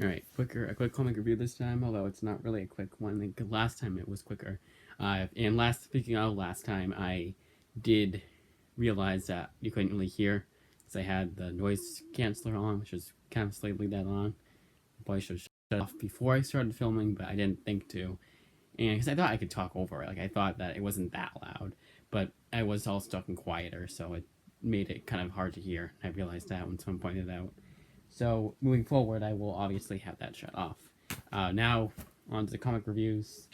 Alright, a quick comic review this time, although it's not really a quick one. I think last time it was quicker. Speaking of last time, I did realize that you couldn't really hear because I had the noise canceller on, which was kind of slightly dead on. I probably should have shut it off before I started filming, but I didn't think to. And because I thought I could talk over it, like I thought that it wasn't that loud, but I was also talking quieter, so it made it kind of hard to hear. I realized that when someone pointed it out. So moving forward, I will obviously have that shut off. Now, on to the comic reviews.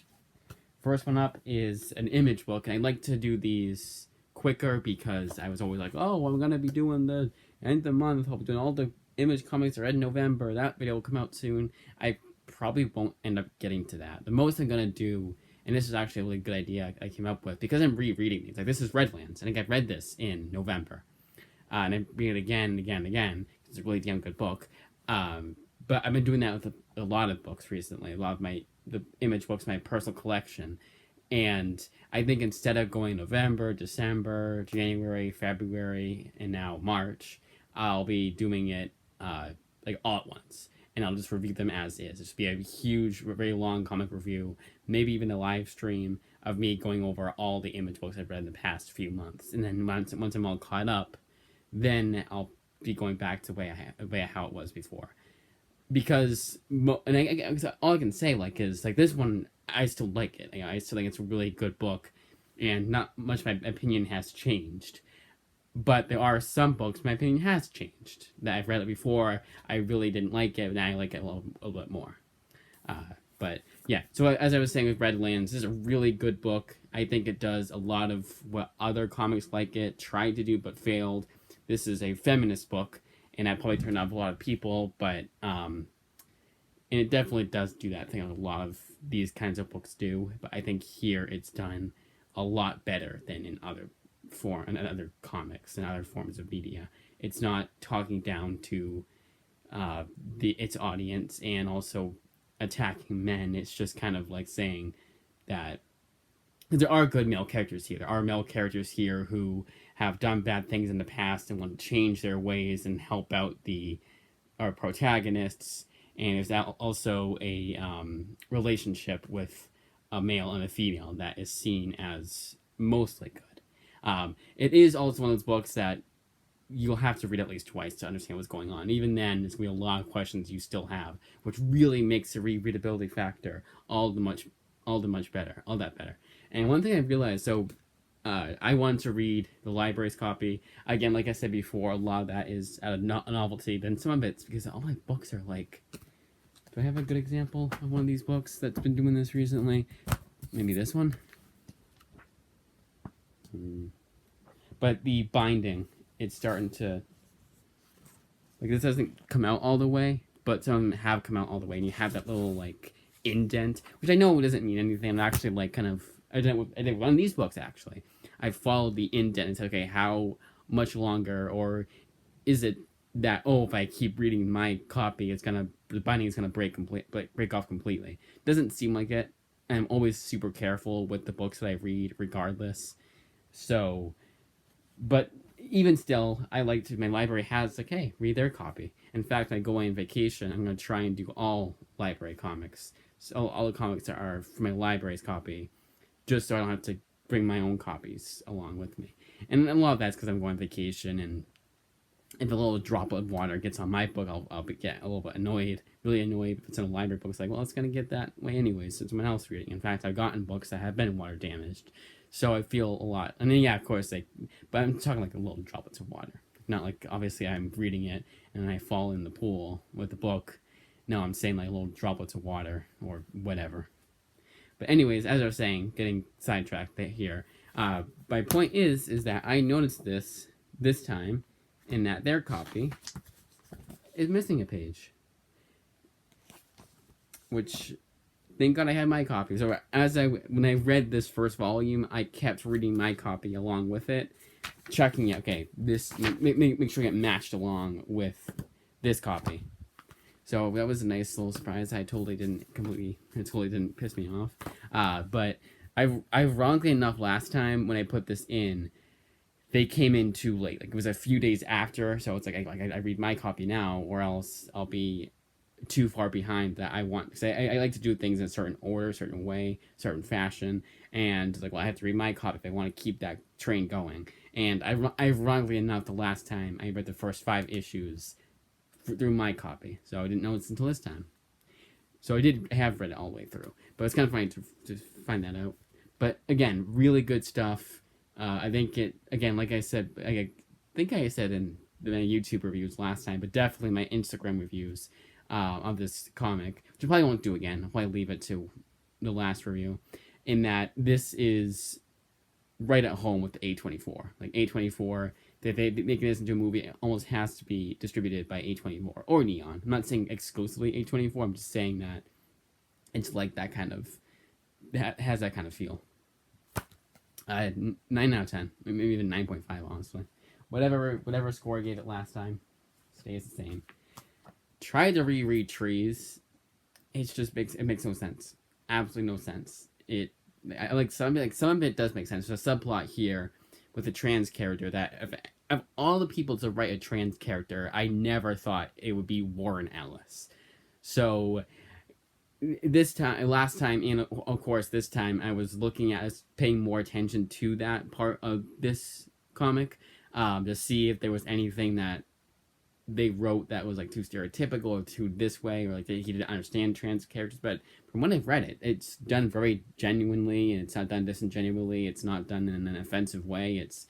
First one up is an image book, and I like to do these quicker because I was always like, oh, I'm going to be doing the end of the month, I'll be doing all the image comics are in November, that video will come out soon. I probably won't end up getting to that. The most I'm going to do, and this is actually a really good idea I came up with, because I'm rereading these. Like, this is Redlands, and I think I read this in November. And I read it again and again and again. It's a really damn good book. But I've been doing that with a lot of books recently. A lot of the image books, my personal collection. And I think instead of going November, December, January, February, and now March, I'll be doing it like all at once. And I'll just review them as is. Just be a huge, very long comic review, maybe even a live stream of me going over all the image books I've read in the past few months. And then once I'm all caught up, then I'll be going back to how it was before. Because all I can say is this one I still like it. I still think it's a really good book, and not much my opinion has changed. But there are some books my opinion has changed that I've read it before. I really didn't like it, and now I like it a little bit more. But yeah, so as I was saying with Redlands, this is a really good book. I think it does a lot of what other comics like it tried to do but failed. This is a feminist book, and that probably turned off a lot of people, but and it definitely does do that thing a lot of these kinds of books do. But I think here it's done a lot better than in other comics and other forms of media. It's not talking down to its audience and also attacking men. It's just kind of like saying that there are good male characters here. There are male characters here who have done bad things in the past and want to change their ways and help out our protagonists. And there's also a relationship with a male and a female that is seen as mostly good. It is also one of those books that you'll have to read at least twice to understand what's going on. Even then, there's going to be a lot of questions you still have, which really makes the rereadability factor all that better. And one thing I realized, I wanted to read the library's copy. Again, like I said before, a lot of that is out of novelty. Then some of it's because all my books are like... Do I have a good example of one of these books that's been doing this recently? Maybe this one? But the binding, it's starting to... Like, this doesn't come out all the way, but some of them have come out all the way. And you have that little, indent, which I know doesn't mean anything. I'm actually, I did one of these books, actually. I followed the indent and said, okay, how much longer, or is it that, if I keep reading my copy, the binding is gonna break off completely. Doesn't seem like it. I'm always super careful with the books that I read, regardless. So, but even still, I like to. My library has hey, read their copy. In fact, I go away on vacation. I'm gonna try and do all library comics. So all the comics that are from my library's copy, just so I don't have to bring my own copies along with me. And a lot of that's because I'm going on vacation, and if a little droplet of water gets on my book, I'll get a little bit really annoyed if it's in a library book. It's like, well, it's going to get that way anyway, since someone else reading. In fact, I've gotten books that have been water damaged, so I feel a lot. And then, yeah, of course, but I'm talking a little droplets of water. Not obviously I'm reading it and I fall in the pool with the book. No, I'm saying little droplets of water or whatever. But anyways, as I was saying, getting sidetracked here. My point is that I noticed this time, in that their copy is missing a page. Which, thank God I had my copy. So when I read this first volume, I kept reading my copy along with it, checking it. Okay, this make sure it matched along with this copy. So that was a nice little surprise. It totally didn't piss me off. But ironically enough, last time when I put this in, they came in too late. It was a few days after, so it's I read my copy now, or else I'll be too far behind that I want, because I like to do things in a certain order, certain way, certain fashion, and like, well, I have to read my copy if I want to keep that train going. And ironically enough, the last time I read the first 5 issues through my copy, so I didn't know it's until this time. So I did have read it all the way through, but it's kind of funny to find that out. But again, really good stuff. I think it, again, like I said, I think I said in the YouTube reviews last time, but definitely my Instagram reviews of this comic, which I probably won't do again. I'll probably leave it to the last review, in that this is right at home with A24. Like A24, that they making this into a movie, it almost has to be distributed by A24 or Neon. I'm not saying exclusively A24. I'm just saying that it's like that kind of, that has that kind of feel. 9 out of 10, maybe even 9.5, honestly. Whatever score I gave it last time stays the same. Tried to reread Trees. It makes no sense. Absolutely no sense. Some of it does make sense. There's a subplot here with a trans character that, of all the people to write a trans character, I never thought it would be Warren Ellis. So last time, and of course this time, I was paying more attention to that part of this comic, to see if there was anything that they wrote that was like too stereotypical or too this way, or like he didn't understand trans characters. But from when I've read it, it's done very genuinely, and it's not done disingenuously. It's not done in an offensive way. It's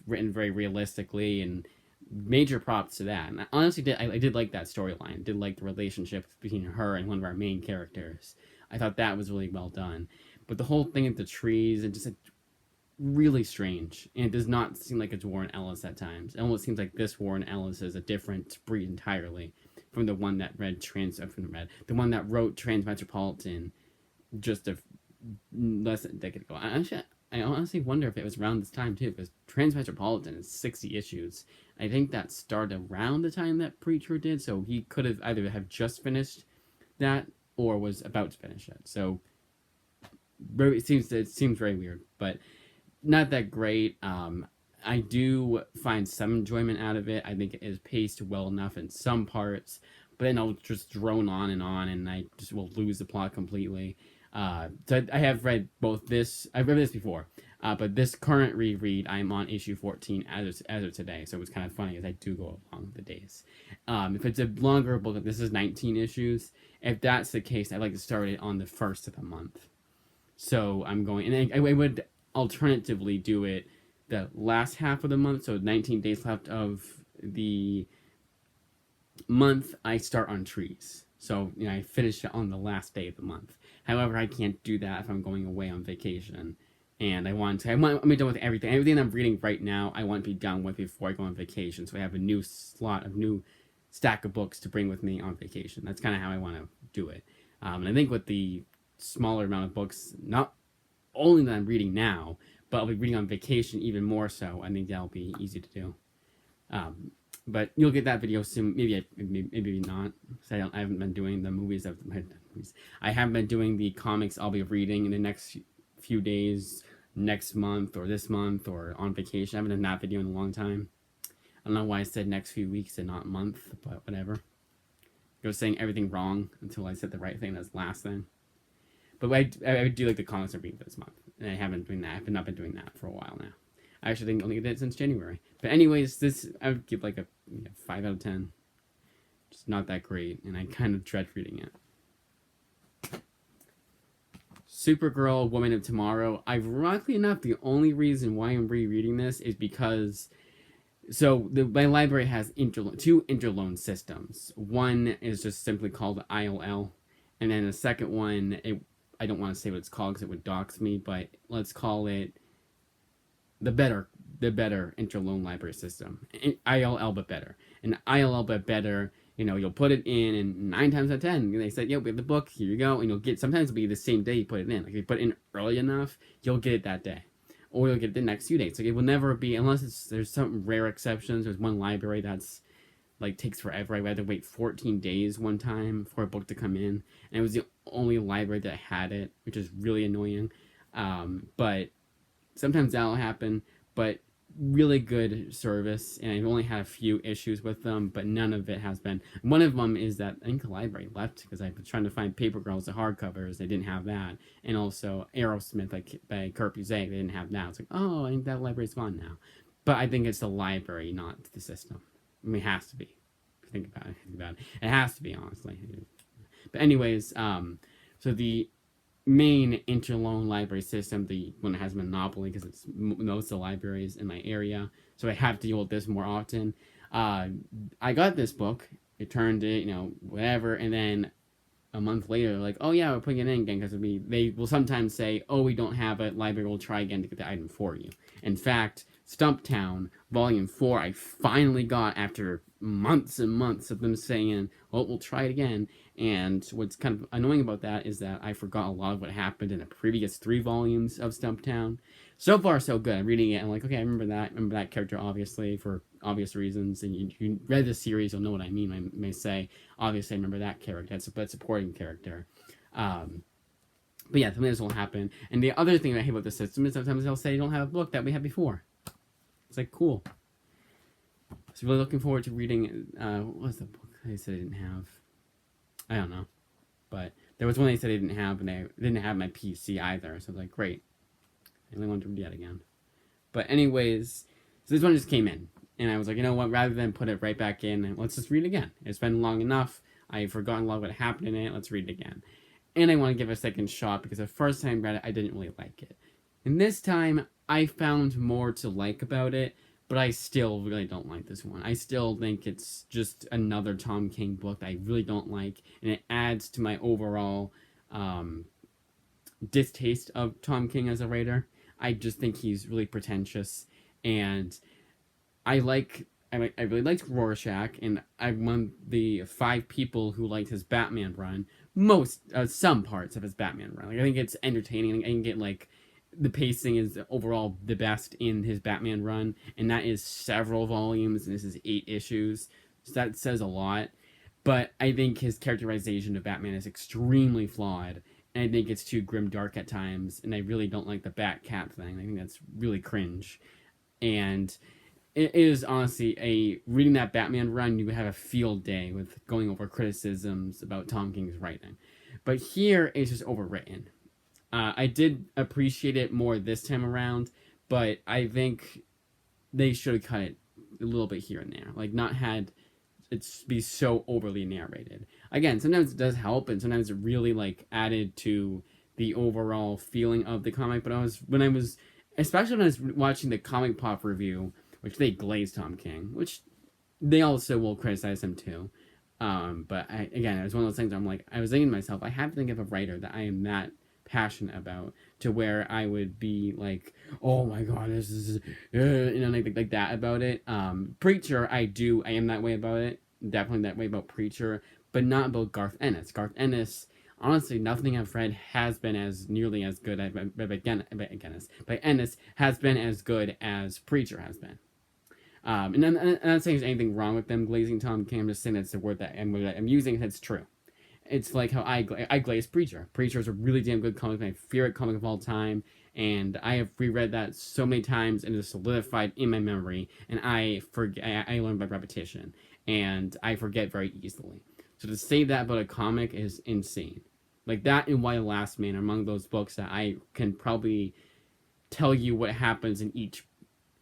written very realistically, and major props to that. And I honestly I did like that storyline. I did like the relationship between her and one of our main characters. I thought that was really well done. But the whole thing with the trees, and just really strange, and it does not seem like it's Warren Ellis at times. It almost seems like this Warren Ellis is a different breed entirely from the one that the one that wrote Transmetropolitan just less than a decade ago. I honestly wonder if it was around this time too, because Transmetropolitan is 60 issues. I think that started around the time that Preacher did, so he could have either have just finished that or was about to finish it. So it seems very weird, but not that great. I do find some enjoyment out of it. I think it is paced well enough in some parts, but then I'll just drone on, and I just will lose the plot completely. So I have read both this. I've read this before, but this current reread, I'm on issue 14 as of today. So it was kind of funny as I do go along the days. If it's a longer book, this is 19 issues. If that's the case, I'd like to start it on the first of the month. So I'm going, and I would alternatively do it the last half of the month, so 19 days left of the month, I start on Trees. So, I finish it on the last day of the month. However, I can't do that if I'm going away on vacation. And I'm be done with everything. Everything I'm reading right now, I want to be done with before I go on vacation. So I have a new stack of books to bring with me on vacation. That's kind of how I want to do it. And I think with the smaller amount of books, not only that I'm reading now, but I'll be reading on vacation even more so. I think that'll be easy to do. But you'll get that video soon. Maybe not. I haven't been doing the movies. I haven't been doing the comics I'll be reading in the next few days, next month, or this month, or on vacation. I haven't done that video in a long time. I don't know why I said next few weeks and not month, but whatever. I was saying everything wrong until I said the right thing. That's the last thing. But I do like the comics I'm reading for this month, and I haven't been doing that. I've not been doing that for a while now. I actually think I only did it since January. But anyways, this I would give like a 5 out of 10. Just not that great, and I kind of dread reading it. Supergirl, Woman of Tomorrow. Ironically enough, the only reason why I'm rereading this is because my library has two interloan systems. One is just simply called ILL, and then the second one, I don't want to say what it's called because it would dox me, but let's call it the better interloan library system. ILL but better. And ILL but better, you'll put it in, and 9 times out of 10, they said, we have the book, here you go, and you'll get, sometimes it'll be the same day you put it in. Like, if you put it in early enough, you'll get it that day. Or you'll get it the next few days. Like, it will never be, unless there's some rare exceptions. There's one library that's, takes forever. I had to wait 14 days one time for a book to come in, and it was the only library that had it, which is really annoying. But sometimes that'll happen. But really good service, and I've only had a few issues with them, but none of it has been. One of them is that I think the library left because I was trying to find Paper Girls, the hardcovers. They didn't have that, and also Aerosmith by Kurt Busiek. They didn't have that. It's like, oh, I think that library's gone now. But I think it's the library, not the system. I mean, it has to be. Think about it. It has to be, honestly. But anyways, so the main interloan library system, the one that has monopoly because it's most of the libraries in my area, so I have to deal with this more often. I got this book, returned it, whatever, and then a month later, they're like, oh yeah, we're putting it in again because they will sometimes say, oh, we don't have it, library will try again to get the item for you. In fact, Stumptown Volume 4, I finally got after months and months of them saying, well, we'll try it again. And what's kind of annoying about that is that I forgot a lot of what happened in the previous 3 volumes of Stumptown. So far, so good. I'm reading it, and I'm like, okay, I remember that character, obviously, for obvious reasons. And you read the series, you'll know what I mean. I may say, obviously, I remember that character. That's a supporting character. But yeah, something else will happen. And the other thing I hate about the system is sometimes they'll say you don't have a book that we had before. It's like, cool. So really looking forward to reading, what was the book they said I didn't have? I don't know. But there was one they said they didn't have, and they didn't have my PC either. So I was like, great. I really wanted to read that again. But anyways, so this one just came in. And I was like, you know what, rather than put it right back in, let's just read it again. It's been long enough. I've forgotten a lot of what happened in it. Let's read it again. And I want to give it a second shot because the first time I read it, I didn't really like it. And this time, I found more to like about it, but I still really don't like this one. I still think it's just another Tom King book that I really don't like, and it adds to my overall distaste of Tom King as a writer. I just think he's really pretentious, and I really liked Rorschach, and I'm one of the 5 people who liked his Batman run. Some parts of his Batman run. Like, I think it's entertaining. I can get the pacing is overall the best in his Batman run, and that is several volumes, and this is 8 issues, so that says a lot. But I think his characterization of Batman is extremely flawed, and I think it's too grimdark at times, and I really don't like the Bat-Cat thing. I think that's really cringe. And it is honestly reading that Batman run, you would have a field day with going over criticisms about Tom King's writing. But here, it's just overwritten. I did appreciate it more this time around, but I think they should have cut it a little bit here and there. Like, not had it be so overly narrated. Again, sometimes it does help, and sometimes it really, added to the overall feeling of the comic. But especially when I was watching the Comic Pop review, which they glazed Tom King, which they also will criticize him too. But again, it was one of those things where I was thinking to myself, I have to think of a writer that I am that passionate about to where I would be like, oh my god, this is like that about it. Preacher, I am that way about it, definitely that way about Preacher, but not about Garth Ennis. Garth Ennis, honestly, nothing I've read has been as nearly as good by Ennis has been as good as Preacher has been. And I'm not saying there's anything wrong with them glazing Tom King. I'm just saying that's the word that I'm using. It's true. It's like how I glaze Preacher. Preacher is a really damn good comic, my favorite comic of all time, and I have reread that so many times and it's solidified in my memory, and I learn by repetition, and I forget very easily. So to say that about a comic is insane. Like that and Y: The Last Man are among those books that I can probably tell you what happens in each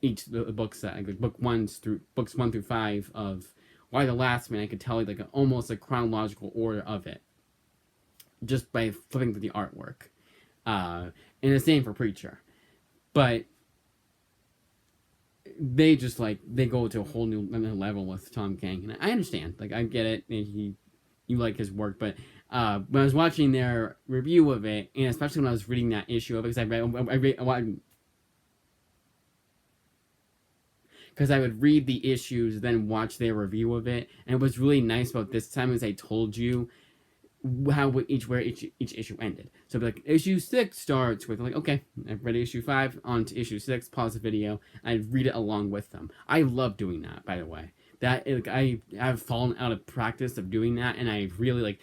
of the books that books 1 through 5 of Y: The Last Man. I could tell you almost a chronological order of it just by flipping through the artwork. And the same for Preacher. But they just they go to a whole new level with Tom King. And I understand. I get it. And you like his work, but when I was watching their review of it, and especially when I was reading that issue of it, because I would read the issues, then watch their review of it, and what was really nice about this time is I told you where each issue ended. So issue 6 starts with okay, I've read issue 5, on to issue 6, pause the video, I'd read it along with them. I love doing that, by the way. That I have fallen out of practice of doing that, and I really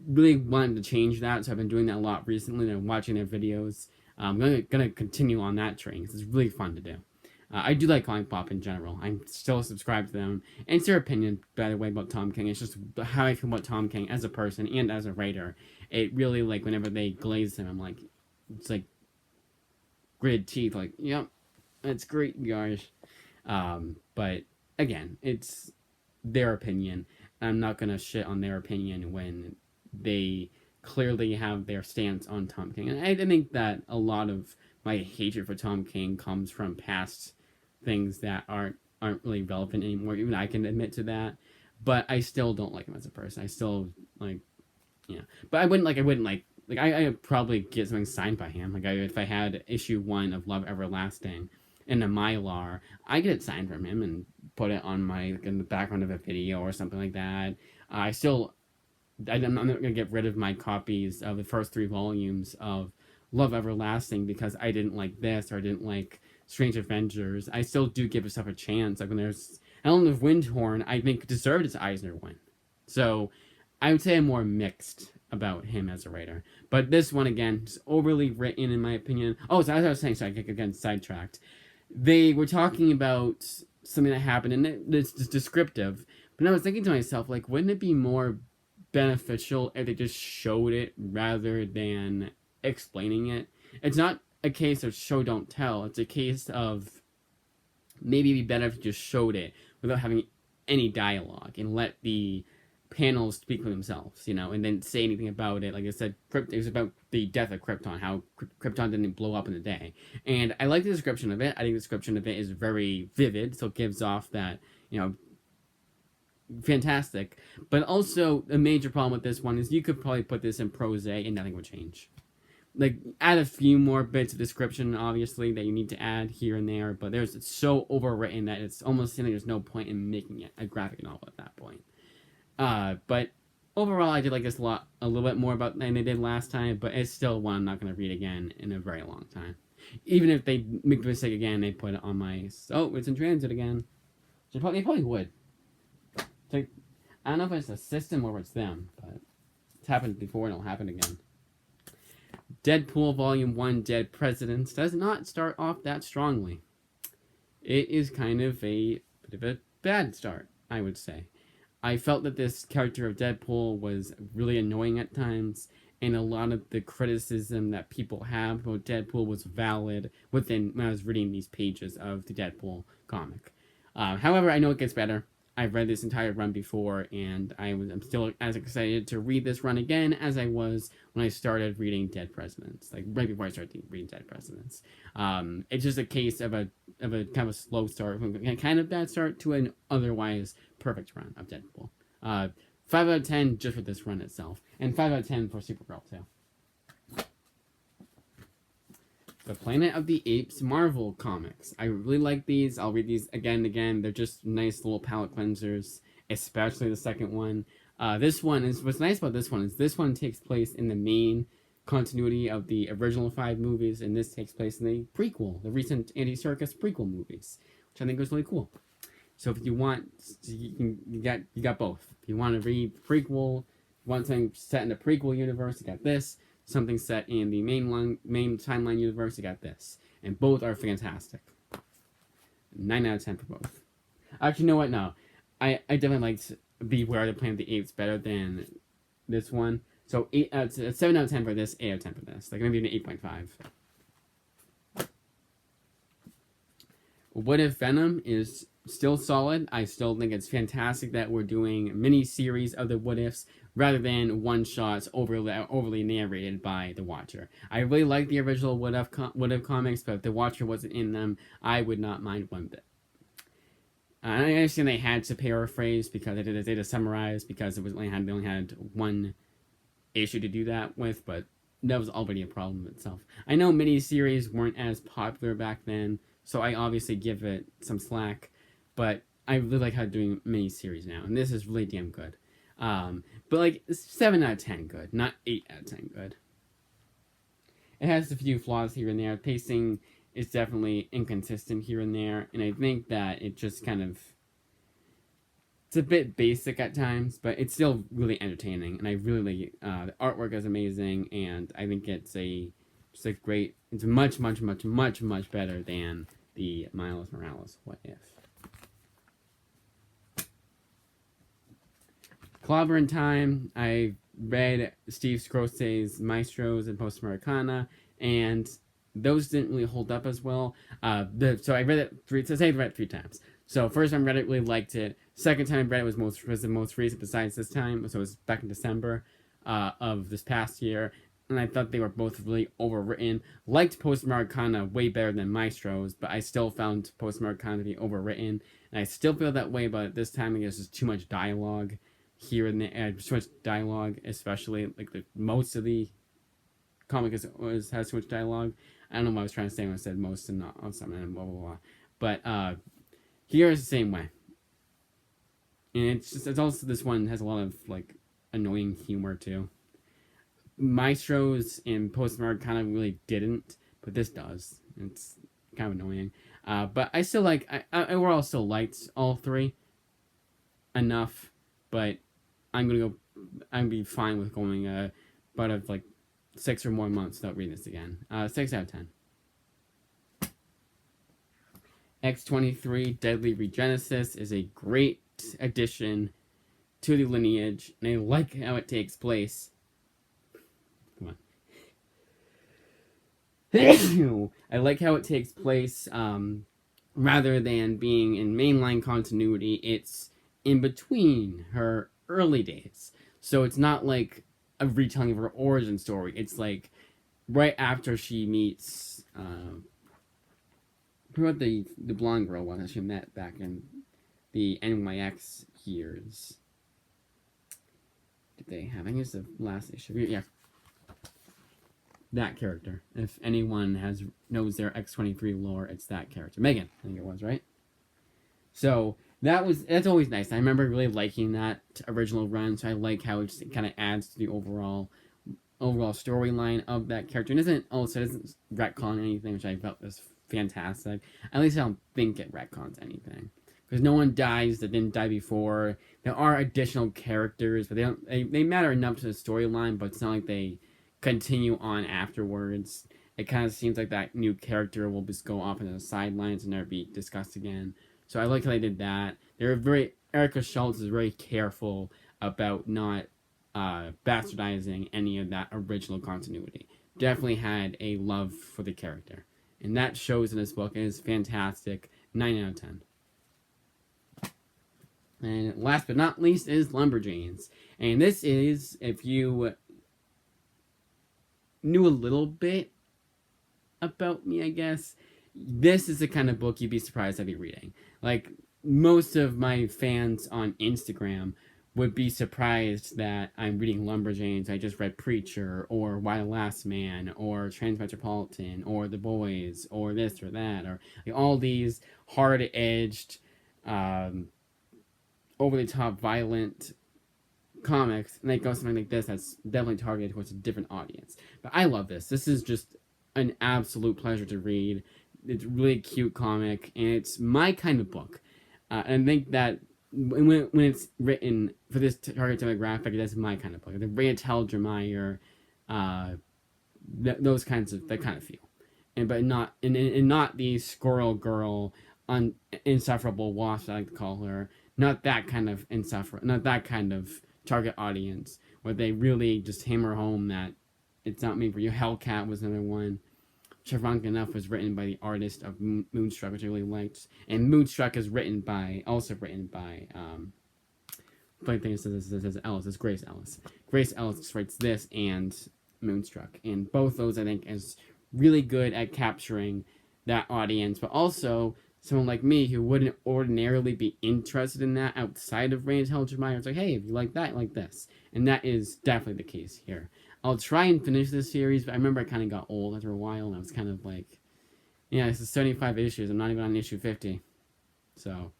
really wanted to change that, so I've been doing that a lot recently, and I'm watching their videos. I'm gonna continue on that train because it's really fun to do. I do like Comic Pop in general. I'm still subscribed to them. And it's their opinion, by the way, about Tom King. It's just how I feel about Tom King as a person and as a writer. It really, like, whenever they glaze him, I'm like, it's like gritted teeth, like, yep, that's great, guys. But again, it's their opinion. I'm not gonna shit on their opinion when they clearly have their stance on Tom King. And I think that a lot of my hatred for Tom King comes from past things that aren't really relevant anymore. Even I can admit to that. But I still don't like him as a person. I still like, yeah. But I wouldn't I probably get something signed by him. Like if I had issue 1 of Love Everlasting in a Mylar, I get it signed from him and put it on in the background of a video or something like that. I'm not gonna get rid of my copies of the first 3 volumes of Love Everlasting because I didn't like this or I didn't like Strange Avengers. I still do give stuff a chance. Like when there's Element of Windhorn, I think deserved its Eisner win. So I would say I'm more mixed about him as a writer. But this one, again, is overly written, in my opinion. Oh, so as I was saying, sorry, again, sidetracked. They were talking about something that happened, and it's descriptive. But I was thinking to myself, like, wouldn't it be more beneficial if they just showed it rather than explaining it? It's not a case of show don't tell. It's a case of maybe it'd be better if you just showed it without having any dialogue and let the panels speak for themselves, and then say anything about it. Like I said, it was about the death of Krypton, how Krypton didn't blow up in a day. And I like the description of it. I think the description of it is very vivid, so it gives off that, fantastic. But also, a major problem with this one is you could probably put this in prose and nothing would change. Like, add a few more bits of description, obviously, that you need to add here and there, but it's so overwritten that it's almost like there's no point in making it a graphic novel at that point. But overall, I did like this a little bit more than they did last time, but it's still one I'm not going to read again in a very long time. Even if they make the mistake again, they put it on my, it's in transit again. They probably would. I don't know if it's a system or it's them, but it's happened before and it'll happen again. Deadpool Volume 1, Dead Presidents, does not start off that strongly. It is kind of a bit of a bad start, I would say. I felt that this character of Deadpool was really annoying at times, and a lot of the criticism that people have about Deadpool was valid when I was reading these pages of the Deadpool comic. However, I know it gets better. I've read this entire run before, and I'm still as excited to read this run again as I was when I started reading Dead Presidents, like right before I started reading Dead Presidents. It's just a case of a kind of a slow start, a kind of bad start to an otherwise perfect run of Deadpool. 5 out of 10 just for this run itself, and 5 out of 10 for Supergirl too. The Planet of the Apes Marvel comics. I really like these. I'll read these again and again. They're just nice little palate cleansers, especially the second one. This one is what's nice about this one is this one takes place in the main continuity of the original 5 movies, and this takes place in the prequel, the recent Andy Serkis prequel movies, which I think was really cool. So if you want, you got both. If you want to read prequel, you want something set in the prequel universe, you got this. Something set in the main timeline universe, you got this. And both are fantastic. 9 out of 10 for both. Actually, you know what? No. I definitely liked Beware the Planet of the Apes better than this one. So 7 out of 10 for this, 8 out of 10 for this. Like maybe an 8.5. What If Venom is still solid. I still think it's fantastic that we're doing mini-series of the What Ifs rather than one-shots overly narrated by the Watcher. I really like the original What If comics, but if the Watcher wasn't in them, I would not mind one bit. I understand they had to paraphrase because they did to summarize because they only had one issue to do that with, but that was already a problem itself. I know mini-series weren't as popular back then, so I obviously give it some slack, but I really like how they're doing mini-series now, and this is really damn good. But like 7 out of 10 good, not 8 out of 10 good. It has a few flaws here and there. Pacing is definitely inconsistent here and there, and I think that it just kind of, it's a bit basic at times, but it's still really entertaining, and I really the artwork is amazing, and I think it's much better than the Miles Morales What If. Clobbering Time, I read Steve Scroce's Maestros and Post Americana, and those didn't really hold up as well. So I read it three times. So first time I read it, really liked it. Second time I read it was the most recent besides this time, so it was back in December of this past year, and I thought they were both really overwritten. Liked Post Americana way better than Maestros, but I still found Post Americana to be overwritten, and I still feel that way about it this time. I think there's just too much dialogue here and there, too much dialogue, especially like most of the comic has too much dialogue. I don't know what I was trying to say when I said most and not on something and blah blah blah. But here is the same way, and it's also this one has a lot of like annoying humor too. Maestros and Post Americana really didn't, but this does. It's kind of annoying. But I still like. I overall still liked all three enough, but I'm gonna be fine with going about of like 6 or more months without reading this again. 6 out of 10. X-23 Deadly Regenesis is a great addition to the lineage, and I like how it takes place. Come on. I like how it takes place, rather than being in mainline continuity, it's in between her early days. So it's not like a retelling of her origin story. It's like right after she meets who about the blonde girl one that she met back in the NYX years. Did they have? I think it's the last issue. Yeah, that character. If anyone knows their X-23 lore, it's that character. Megan, I think it was, right? So that's always nice. I remember really liking that original run, so I like how it kind of adds to the overall storyline of that character. And it doesn't retcon anything, which I felt was fantastic. At least I don't think it retcons anything, because no one dies that didn't die before. There are additional characters, but they matter enough to the storyline, but it's not like they continue on afterwards. It kind of seems like that new character will just go off into the sidelines and never be discussed again. So I like how they did that. Erica Schultz is very careful about not bastardizing any of that original continuity. Definitely had a love for the character, and that shows in this book. It is fantastic. 9 out of 10. And last but not least is Lumberjanes. And this is, if you knew a little bit about me, I guess, this is the kind of book you'd be surprised I'd be reading. Like, most of my fans on Instagram would be surprised that I'm reading Lumberjanes. I just read Preacher, or Why the Last Man, or Transmetropolitan, or The Boys, or this or that, or like, all these hard-edged, over-the-top violent comics, and they go something like this that's definitely targeted towards a different audience. But I love this. This is just an absolute pleasure to read. It's a really cute comic, and it's my kind of book. And I think that when it's written for this target demographic, that's my kind of book. The Rayatel Dremeier, that kind of feel, but not the Squirrel Girl, insufferable wasp, I like to call her. Not that kind of not that kind of target audience, where they really just hammer home that it's not made for you. Hellcat was another one. Ironically enough, was written by the artist of Moonstruck, which I really liked. And Moonstruck is also written by funny thing is says Ellis. It's Grace Ellis. Grace Ellis writes this and Moonstruck. And both those, I think, is really good at capturing that audience, but also someone like me who wouldn't ordinarily be interested in that outside of Rayatel Dremeier. It's like, hey, if you like that, you like this. And that is definitely the case here. I'll try and finish this series, but I remember I kind of got old after a while, and I was kind of like, yeah, this is 75 issues. I'm not even on issue 50. So,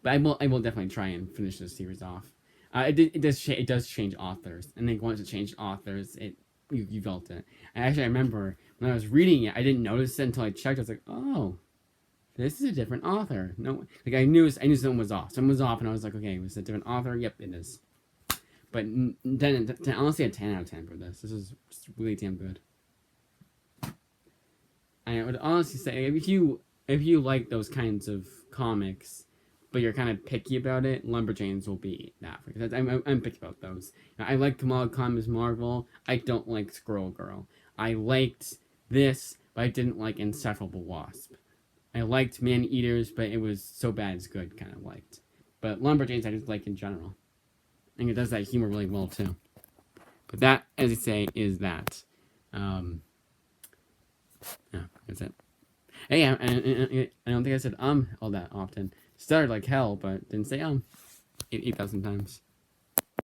but I will definitely try and finish this series off. It does change authors, and then once it changed authors, you felt it. And actually, I remember when I was reading it, I didn't notice it until I checked. I was like, oh, this is a different author. No, like I knew something was off. Something was off, and I was like, okay, was it a different author? Yep, it is. But then, honestly, a 10 out of 10 for this. This is really damn good. I I would honestly say if you like those kinds of comics, but you're kind of picky about it, Lumberjanes will be that because I'm picky about those. I like Kamala Khan as Marvel. I don't like Squirrel Girl. I liked this, but I didn't like Insufferable Wasp. I liked Man Eaters, but it was so bad it's good kind of liked. But Lumberjanes I just like in general. I think it does that humor really well too. But that, as I say, is that. Yeah, that's it. Hey, I don't think I said all that often. Started like hell, but didn't say 8,000 times.